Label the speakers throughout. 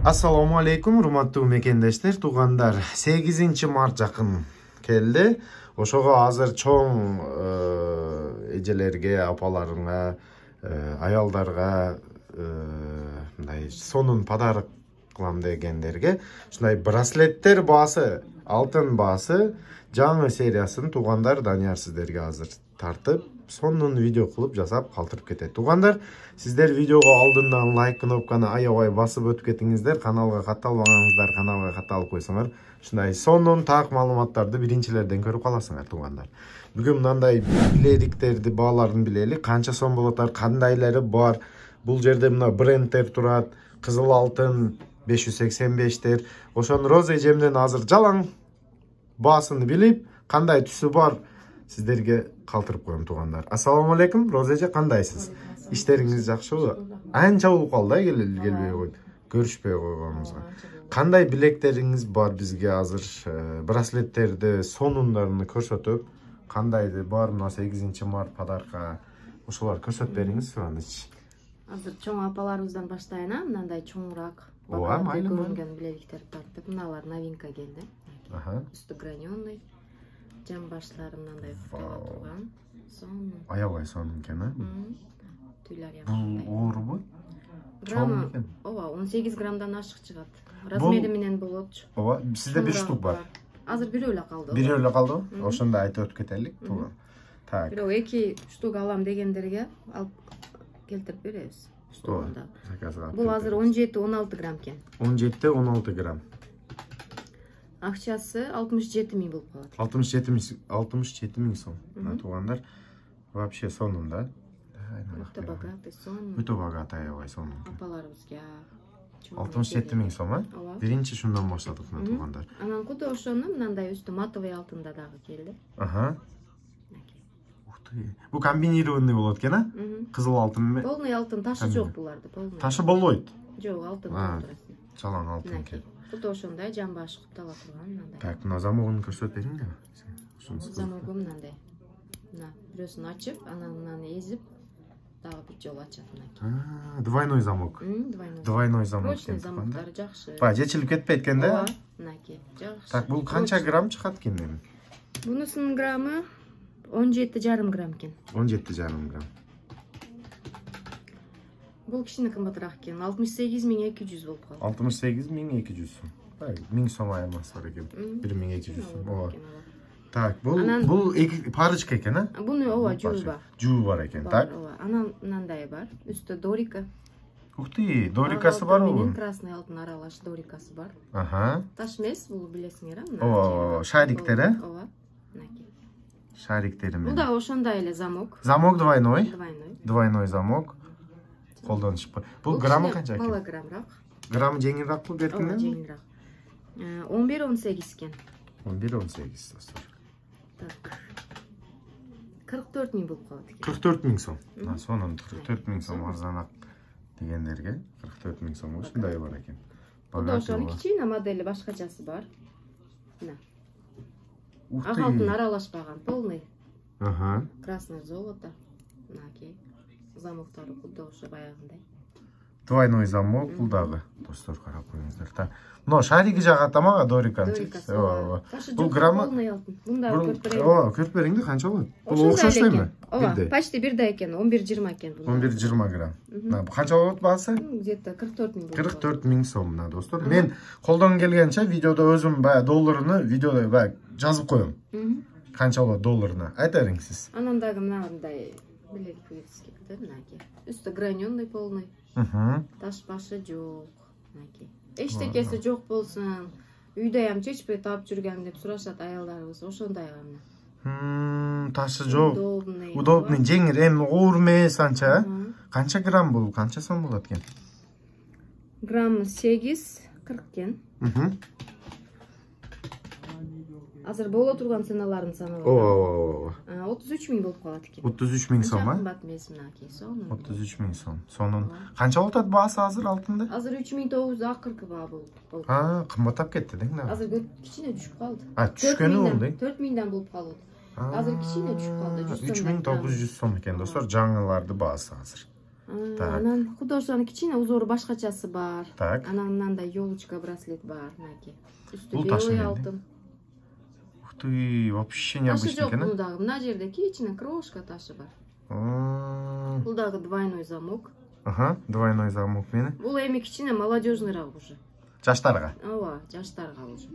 Speaker 1: Assalamu alaikum, урматтуу мекендештер, туугандар. 8-март жакын келди. Ошого азыр чоң эжелерге, апаларыңа, аялдарга мындай сонун подарок кылам дегендерге ушундай браслеттер баасы, алтын баасы жаңы сериясын туугандар Данияр сиздерге азыр тартып, сонун видео кылып жасап калтырып кетет. Туугандар, сиздер видеого алдындан лайк кнопканы аябай басып өтүп кетиңиздер, каналга катталбагаңыздар, каналга катталып койсоңор, ушундай сонун так маалыматтарды биринчилерден көрүп каласыңар туугандар. Бүгүн мындай биледиктерди бааларын билели, канча сом болотар, кандайлары бар. Бул жерде мына брендтер турат, кызыл алтын 585тер. Ошон Роза эжемден азыр жалаң баасын билип, кандай түсү бар сиздерге калтырып коем туугандар. Ассаламу алейкум, Роза эже, кандайсыз? Иштериңиз жакшыбы? Анча болуп калды келбей койду. Көрүшпөй койгонубузга. Кандай билектериңиз бар бизге азыр? Браслеттерди, сонундарын көрсөтүп, кандайды бар мына 8-март подарка, ошолор көрсөтүп бериңиз сураныч.
Speaker 2: Азыр чоң апаларыбыздан баштайын, мындай чоңураак.
Speaker 1: Ооба, майлы.
Speaker 2: Көрүнгөн билектер тартып, мыналар новинка келди. Үстү гранённый. Жам башлары мындай футага турган. Сонун.
Speaker 1: Аябай сонун экен,
Speaker 2: Түйлөр
Speaker 1: Бул оорубу?
Speaker 2: Граммы, ооба, 18 граммдан ашык чыгат. Размери менен болот.
Speaker 1: Ооба, сизде бир штук бар.
Speaker 2: Азыр бирөө эле калды.
Speaker 1: Бирөө эле калдыбы? Ошондо айтып өтүп кетелик. Так.
Speaker 2: Бирөө 2 штук алам дегендерге алып келтирип беребиз. Бул азыр 17-16 грамм экен.
Speaker 1: 17-16 грамм.
Speaker 2: Акчасы 67 000 болуп калат.
Speaker 1: 67 000 сом. Туугандар, вообще сонун да.
Speaker 2: Өтө богатый, сонун.
Speaker 1: Өтө богатый, аябай сонун.
Speaker 2: Апаларыбызга
Speaker 1: 67 000 сом, Биринчи шундан баштадык мына туугандар.
Speaker 2: Анан куду ошону мындай үстү матовый алтында дагы келди.
Speaker 1: Ух ты. Бул комбинированный болот экен, а? Кызыл алтын.
Speaker 2: Полный алтын, ташы жок буларды, полный.
Speaker 1: Ташы болбойт.
Speaker 2: Жок, алтын болот.
Speaker 1: Жалаң алтын экен.
Speaker 2: Куду ошондой жамбаш куптала турган мындай.
Speaker 1: Так, мына замогун көрсөтүп бериңби?
Speaker 2: Замогу мындай. Мына бирөөсүн ачып, анан мынаны эзип, дагы бир жолу ачат мынакей.
Speaker 1: Двойной замок. Двойной замок.
Speaker 2: Прочный замоктары жакшы.
Speaker 1: Жечилип кетпейт экен да?
Speaker 2: Мынакей, жакшы.
Speaker 1: Так, бул канча грамм чыгат экен?
Speaker 2: Бунусунун граммы 17,5 грамм экен.
Speaker 1: 17,5 грамм.
Speaker 2: Бул кичине кымбатыраак экен. 68 200 болуп калды.
Speaker 1: 68 200 сом. 1000 сом айырмасы бар экен. 1200 сом. Ооба. Так, бул парочка экен, а?
Speaker 2: Буну ооба, жуубу бар.
Speaker 1: Жуубу бар экен, так?
Speaker 2: Ооба. Анан мындай бар. Үстү дорика.
Speaker 1: Ух ты, дорикасы бар бул.
Speaker 2: Красный алтын аралаш дорикасы бар. Таш эмес, бул билесиңер,
Speaker 1: Ооба, шариктер,
Speaker 2: Ооба. Мынакей.
Speaker 1: Шариктери менен.
Speaker 2: Бул да ошондой эле замок.
Speaker 1: Замок двойной.
Speaker 2: Двойной.
Speaker 1: Двойной замок. Колдонушпай. Бул граммы канча экен?
Speaker 2: Мала граммраак.
Speaker 1: Граммы жеңилирээк бул
Speaker 2: Ооба, жеңилирээк. 11-18 экен.
Speaker 1: 11-18 достор.
Speaker 2: Так. 44 000 болуп калат экен.
Speaker 1: 44 000 сом. Сонун 44 000 сом арзанаак дегендерге 44 000 сом ушундай бар экен.
Speaker 2: Бул ошонун кичине модели башкачасы бар. Мына. Ак алтын аралашпаган, полный. Красное золото. Мынакей. Замоктары кудда ошо баягындай.
Speaker 1: Двойной замок бул дагы достор, карап коюңуздар. Так. Но шариги жагат мага дориканчы. Ооба.
Speaker 2: Бул граммы полный алтын. Мында көрүп берейин.
Speaker 1: Ооба, көрүп бериңди, канча болот? Бул окшош элеми?
Speaker 2: Ооба, почти бирдей экен, 11-20 экен бул.
Speaker 1: 11-20 грамм. Канча болот баасы?
Speaker 2: Где-то 44 000 болот.
Speaker 1: 44 000 сом мына достор. Мен колдон келгенче видеодо өзүм баягы долларыны видеодо баягы жазып коем. Канча болот долларына? Айта бериңиз сиз.
Speaker 2: Анан дагы мындай билек кuyucuk мынакей. Үстү гранённый полный. Таш башы жок. Мынакей. Эчтекеси жок болсун, үйдө ям чечпей таап жүргөн деп сурашат аялдарыбыз. Ошондой гана.
Speaker 1: Ташы жок. Удобный, жеңил, эми оор эмес анча. Канча грамм бул? Канча сом болот экен?
Speaker 2: Граммы 8-40 экен. Азыр боло турган ценаларын санап.
Speaker 1: Ооба.
Speaker 2: 33 000 болуп калат экен.
Speaker 1: 33 000 сом,
Speaker 2: Кымбат эмес мынакей, сонун.
Speaker 1: 33 000 сом. Сонун. Канча болот баасы азыр алтында?
Speaker 2: Азыр 3900 акыркы баа болуп.
Speaker 1: Кымбаттап кетти дең да.
Speaker 2: Азыр кичине түшүп калды.
Speaker 1: Түшкөнү болду.
Speaker 2: 4000 болуп калды. Азыр кичине түшүп калды.
Speaker 1: 3900 сом экен достор, жаңыларды баасы азыр.
Speaker 2: Анан художественный кичине узору башкачасы бар.
Speaker 1: Так.
Speaker 2: Анан мындай елочка браслет бар, мынакей. Үстү
Speaker 1: Бул ташы
Speaker 2: белый
Speaker 1: эмне?
Speaker 2: алтын.
Speaker 1: Ух ты, вообще
Speaker 2: Ташы
Speaker 1: необычный
Speaker 2: жок
Speaker 1: экен,
Speaker 2: бул дагы. Мына жерде кичине крошка ташы бар. Бул дагы двойной замок.
Speaker 1: Ага, двойной замок мени.
Speaker 2: Бул эми кичине молодежныйраак уже.
Speaker 1: Жаштарга.
Speaker 2: Ооба, жаштарга уже.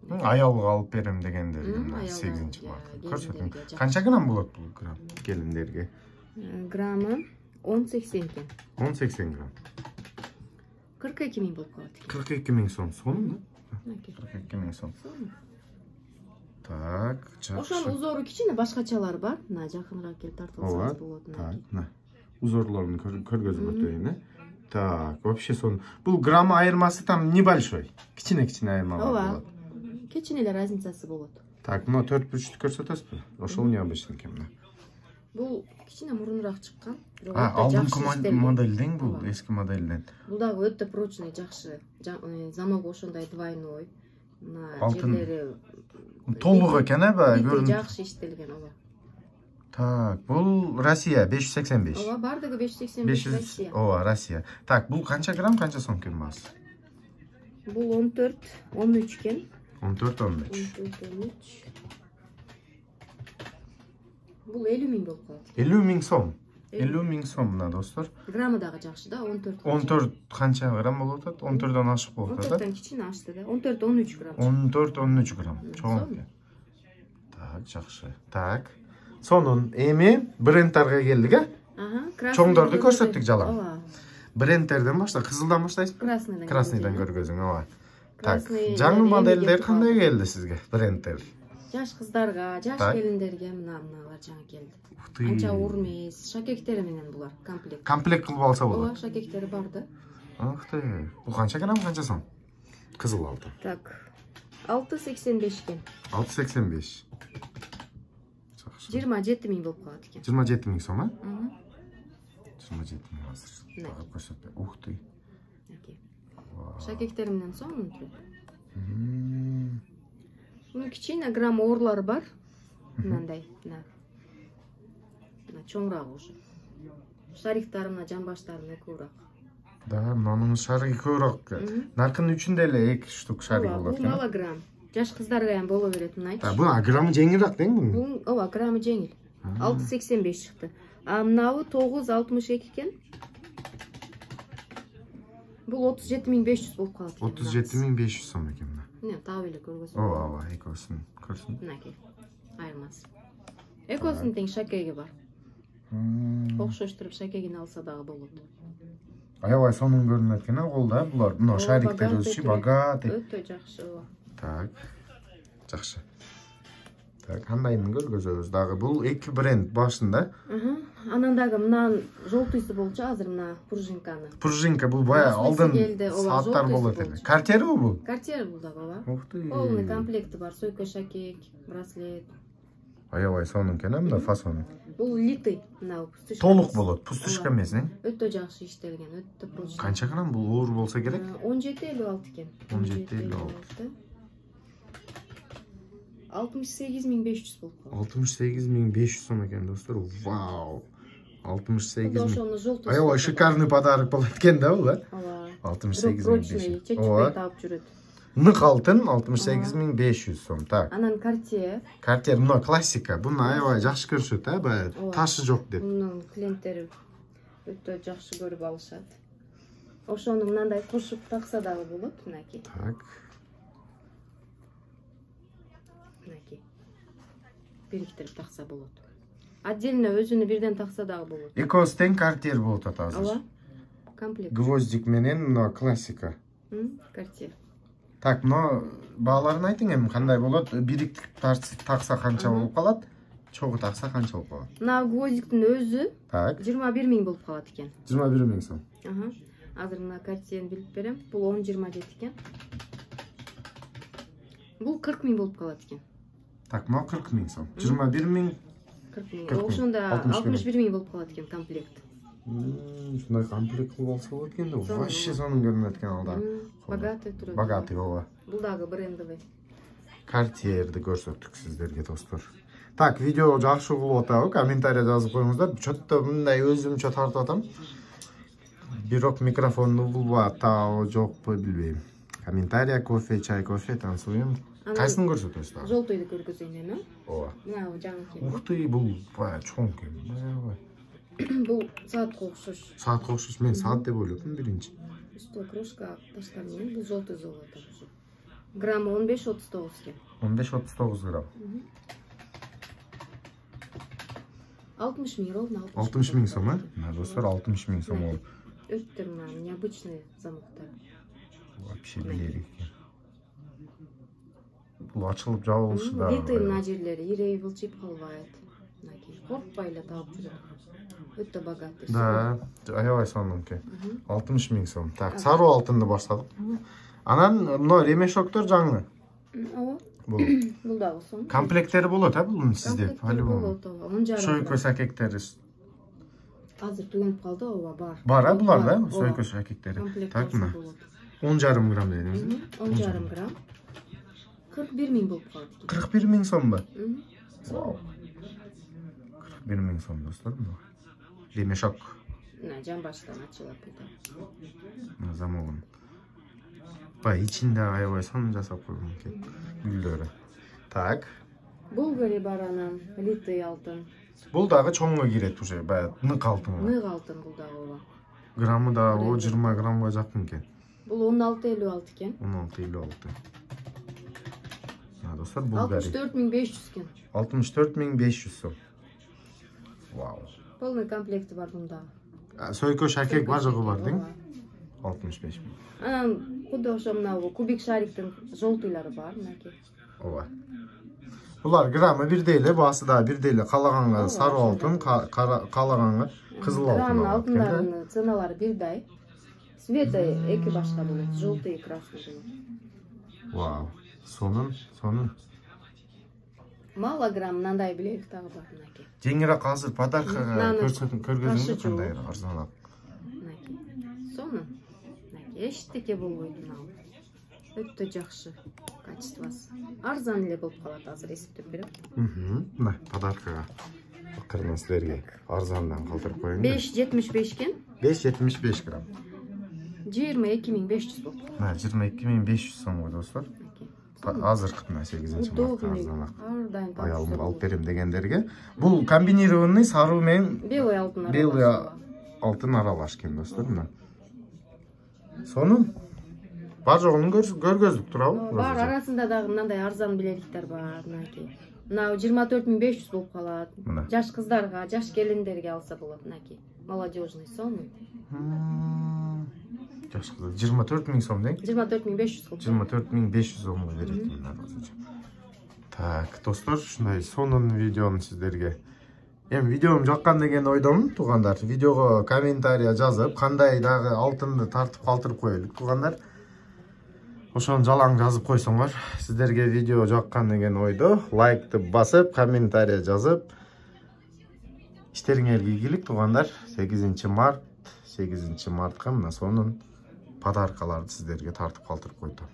Speaker 1: Аялга алып берем дегендерге мына
Speaker 2: аялга,
Speaker 1: 8-март. Көрсөтүң.
Speaker 2: келиндерге
Speaker 1: Канча грамм болот бул грамм келиндерге?
Speaker 2: Граммы 10.80 экен.
Speaker 1: 10-80 грамм.
Speaker 2: 42 миң болуп калат.
Speaker 1: 42 000 сом. Сонун.
Speaker 2: Мынакей.
Speaker 1: 42 000 сом.
Speaker 2: Сонун.
Speaker 1: Так,
Speaker 2: Ошонун
Speaker 1: жакшы.
Speaker 2: узору кичине башкачалар бар. Мына жакыныраак келип тартып
Speaker 1: Ооба.
Speaker 2: алсаңыз болот.
Speaker 1: Так, мына. Узорлорун көргөзүп өтөйүн, э. Так, вообще сон. Бул грамм айырмасы там небольшой. Кичине айырмалар
Speaker 2: Ооба.
Speaker 1: болот.
Speaker 2: Кичине эле разницасы болот.
Speaker 1: Так, мына 4 бурчту көрсөтөсүзбү? Ошол необычный экен мына.
Speaker 2: Бул кичине мурунураак чыккан.
Speaker 1: Алдыңкы моделден бул, эски моделден.
Speaker 2: Бул дагы өтө прочный, жакшы. Замок ошондой двойной. Мына
Speaker 1: Алтын.
Speaker 2: жерлери
Speaker 1: Толук экен, эбе,
Speaker 2: Литы
Speaker 1: көрүнүп.
Speaker 2: жакшы иштелген, ооба.
Speaker 1: Так, бул Россия 585.
Speaker 2: Ооба, бардыгы 585
Speaker 1: 500,
Speaker 2: Россия.
Speaker 1: ооба, Россия. Так, бул канча грамм, канча сом экен баасы?
Speaker 2: Бул 14, 13 экен.
Speaker 1: 14-13.
Speaker 2: 13. Бул 50 миң болуп калат.
Speaker 1: 50 000 сом. 50 000 сом мына достор.
Speaker 2: Граммы дагы жакшы да, 14.
Speaker 1: 14 канча грамм болуп атат? 14дөн ашык болуп атат.
Speaker 2: 14тен кичине ашты да. 14-13 грамм.
Speaker 1: 14-13 грамм. Чоң экен. Так, жакшы. Так. Сонун эми брендтерге келдик, э?
Speaker 2: Ага,
Speaker 1: Чоңдорду көрсөттүк жалаң.
Speaker 2: Ооба.
Speaker 1: Брендтерден башта, кызылдан баштайсызбы?
Speaker 2: Красныйдан.
Speaker 1: Красныйдан көргөзүң, ооба. Так,
Speaker 2: Красный
Speaker 1: жаңы
Speaker 2: эми
Speaker 1: модельдер
Speaker 2: келип
Speaker 1: кандай келди сизге? Брендтер.
Speaker 2: Жаш кыздарга, жаш
Speaker 1: Так.
Speaker 2: келиндерге мыналар жаңы келди.
Speaker 1: Ух ты.
Speaker 2: Анча оор эмес, шакектери менен булар, комплект.
Speaker 1: Комплект кылып алса
Speaker 2: Ооба,
Speaker 1: болот.
Speaker 2: шакектери бар да.
Speaker 1: Ух ты. Бул канча грамм, канча сом? Кызыл алтын.
Speaker 2: Так. 6.85 экен.
Speaker 1: 6.85. Жакшы.
Speaker 2: 27 миң болуп калат экен.
Speaker 1: 27 000 сом, а? 27
Speaker 2: Мгм.
Speaker 1: 000 азыр. Багып көрсөтпө. Ух ты.
Speaker 2: Окей. Шакектери менен сонун турат. Мунун кичине грамм оорлары бар. Мындай, мына. Мына чоңураак уже. Шарифтары мына жамбаштарына көбүрөөк.
Speaker 1: Да, мынанын шарыгы көбүрөөк. Наркынын үчүндө эле 2 штук шарыгы болот
Speaker 2: Бул
Speaker 1: экен.
Speaker 2: малограмм. Жаш кыздарга ham боло берет мынайчы.
Speaker 1: Да, бул граммы жеңилирээк дең бул.
Speaker 2: Бул ооба, граммы жеңил. 6.85 чыкты. А мынабы 9.62 экен. Бул 37 500 болуп калат экен.
Speaker 1: 37 500 сом экен мына.
Speaker 2: Мына таап эле көргөзсөм.
Speaker 1: Ооба, экөөсүн көрсүн.
Speaker 2: Мынакей. Айырмасы. Экөөсүнүн тең шакеги бар. Окшоштуруп шакегин алса дагы болот.
Speaker 1: Аябай сонун көрүнөт экен, колдо булар. Мына шариктер өзү богатый.
Speaker 2: Өтө жакшы, ооба.
Speaker 1: Так. Жакшы. Так, кандайын көргөзөбүз дагы. Бул эки бренд башында.
Speaker 2: Анан дагы мынанын жолтуйсу болчу, азыр мына пружинканы.
Speaker 1: Пружинка бул бая алдын сааттар болот эле. Картери бул?
Speaker 2: Картер бул дагы, ооба.
Speaker 1: Ух ты.
Speaker 2: Полный комплекти бар, сөйкө шакек, браслет.
Speaker 1: Аябай сонун экен, мына фасону.
Speaker 2: Бул литый, мына пустышка.
Speaker 1: Толук болот, пустышка эмес, э?
Speaker 2: Өтө жакшы иштелген, өтө прочный.
Speaker 1: Канча грамм бул оор болсо керек?
Speaker 2: 17.56 экен.
Speaker 1: 17.56.
Speaker 2: 68 500 болуп калды.
Speaker 1: 68 500 сом экен, достор. Вау. 68 000.
Speaker 2: Ошону жолтуйсу.
Speaker 1: Аябай шикарный подарок болот экен да бул, э?
Speaker 2: Ооба.
Speaker 1: 68
Speaker 2: прочный,
Speaker 1: 500.
Speaker 2: чечпей таап жүрөт.
Speaker 1: Нык алтын 68 500 сом. Так.
Speaker 2: Анан Cartier.
Speaker 1: Cartier мына классика. Буну аябай жакшы көрүшөт, э, бая ташы жок деп.
Speaker 2: Мунун клиенттери өтө жакшы көрүп алышат. Ошону мындай кошуп такса дагы болот, мынакей.
Speaker 1: Так.
Speaker 2: Мынакей. Бириктирип такса болот. Отдельно өзүнү бирден такса дагы болот.
Speaker 1: Экөөсү тең Cartier болуп атат азыр.
Speaker 2: Ооба. Комплект.
Speaker 1: Гвоздик менен мына классика.
Speaker 2: Cartier.
Speaker 1: Так, мына бааларын айтың эми кандай болот? Бириктирип такса канча болуп калат? Чогуу такса канча болуп калат?
Speaker 2: Мына гвоздиктин өзү
Speaker 1: Так.
Speaker 2: 21 миң болуп калат экен.
Speaker 1: 21 000 сом.
Speaker 2: Азыр мына Cartier'ни билип берем. Бул 10-27 экен. Бул 40 миң болуп калат экен.
Speaker 1: Так, мына 40 000 сом. 21 000.
Speaker 2: 40 миң. Ошондо 61 миң болуп калат экен комплект.
Speaker 1: Ушундай комплект кылып алса болот экен да. Вообще сонун көрүнөт экен алда.
Speaker 2: Богатый турат.
Speaker 1: Богатый, ооба.
Speaker 2: Бул дагы брендовый.
Speaker 1: Cartier'ди көрсөттүк сиздерге, достор. Так, видео жакшы болуп атабы, комментарий жазып коюңуздар. Чөттө мындай өзүмчө тартып атам. Бирок микрофонду булбап атабы, жокпу билбейм. Комментарий, кофе, чай, кофе, танцуем. Кайсын көрсөтөсүз дагы?
Speaker 2: Жолтойду көргөзөйүн эми.
Speaker 1: Ооба.
Speaker 2: Мына жаңы экен.
Speaker 1: Ух ты, бул бая чоң экен.
Speaker 2: Бул саатка окшош.
Speaker 1: Саатка окшош, мен саат деп ойлодум биринчи.
Speaker 2: Үстү крошка таштар менен бул жолтой золото. Граммы 15-39 экен.
Speaker 1: 15-39 грамм.
Speaker 2: 60 000 ровно.
Speaker 1: 60 000 сом, достор, 60 000 сом ол.
Speaker 2: Өтті необычный замоктар.
Speaker 1: Вообще билер экен. Бул ачылып жабылышы да.
Speaker 2: Виты мына жерлери ирей былчып калбайт. Мынакей коркпай эле таап жүрөт. Өтө богатый.
Speaker 1: Да, аябай сонун экен. 60 000 сом. Так, сары алтынды баштадык. Анан мына ремешоктор жаңы.
Speaker 2: Ооба. Бул дагы сон.
Speaker 1: Комплекттери болот, бул сизде?
Speaker 2: Болот,
Speaker 1: Шойко сакектери.
Speaker 2: Азыр түгөнүп калды, ооба, бар.
Speaker 1: Бар, булар да, шойко сакектери. Так мына. 10,5 грамм дедиңиз.
Speaker 2: 10,5 грамм. 41 000 болуп калды.
Speaker 1: 41 000 сомбу? Вау. 41 000 сом, достор. Ремешок.
Speaker 2: Мына жамбаштан ачылат буда.
Speaker 1: Мына замогун. Бай ичинде аябай сонун жасап койгон экен. Гүлдөрү. Так.
Speaker 2: Булгари бар анан, литый алтын.
Speaker 1: Бул дагы чоңго кирет уже, бая нык алтын.
Speaker 2: Нык алтын бул дагы ооба.
Speaker 1: Граммы да 20 граммга жакын экен.
Speaker 2: Бул 16,56 экен.
Speaker 1: 16,56. Мына достор, булгари.
Speaker 2: 64 500 экен.
Speaker 1: 64 500 сом. Вау.
Speaker 2: Полный комплекти бар бунда.
Speaker 1: Сойко шакек бажыгы бар дең? 65 000.
Speaker 2: Анан куда ошо мына кубик шариктин жолтуйлары бар, мынакей.
Speaker 1: Ооба. Булар граммы бирдей эле, баасы да бирдей эле. Калаганга сары алтын, калаганга кызыл алтын.
Speaker 2: Граммын алтындардын ценалары бирдей. Цвети эки башка болот, желтый и красный болот.
Speaker 1: Вау. Сонун.
Speaker 2: Мало грамм мындай билек дагы бар, мынакей.
Speaker 1: Жеңирээк азыр подаркага көргөзүңүз кандай арзанак.
Speaker 2: Мынакей. Сонун. Мынакей эчтеке болбойт мына. Өтө жакшы качествосы. Арзан эле болуп калат азыр эсептеп берем.
Speaker 1: Мына подаркага бакырмын силерге. Арзандан калтырып коеюн.
Speaker 2: 5,75 экен.
Speaker 1: 5,75 грамм.
Speaker 2: 22 500 болуп.
Speaker 1: Мына 22 500 сомго достор. Азыркы мына 8-мартка арзанак. Аялым алып берем дегендерге. Бул комбинированный сары менен
Speaker 2: белый алтын аралаш.
Speaker 1: Белый алтын аралаш экен достор, мына. Сонун. Бар жогун көргөздүк турабы?
Speaker 2: Бар, арасында дагы мындай арзан билектер бар, мынакей. Мына 24 500 болуп калат. Жаш кыздарга, жаш келиндерге алса болот, мынакей. Молодежный сонун.
Speaker 1: Жаш кыздар 24 000 сом дең?
Speaker 2: 24 500 болуп.
Speaker 1: 24 500 сомго берет мына. Так, достор, ушундай сонун видеону сиздерге. Эми видеом жаккан деген ойдомун, туугандар. Видеого комментарий жазып, кандай дагы алтынды тартып калтырып коелук, туугандар. Ошону жалаң жазып койсоңор, сиздерге видео жаккан деген ойдо. Лайкты басып, комментарий жазып. Иштериңерге ийгилик, туугандар. 8 мартка мына сонун подаркаларды сиздерге тартып калтырып койдум.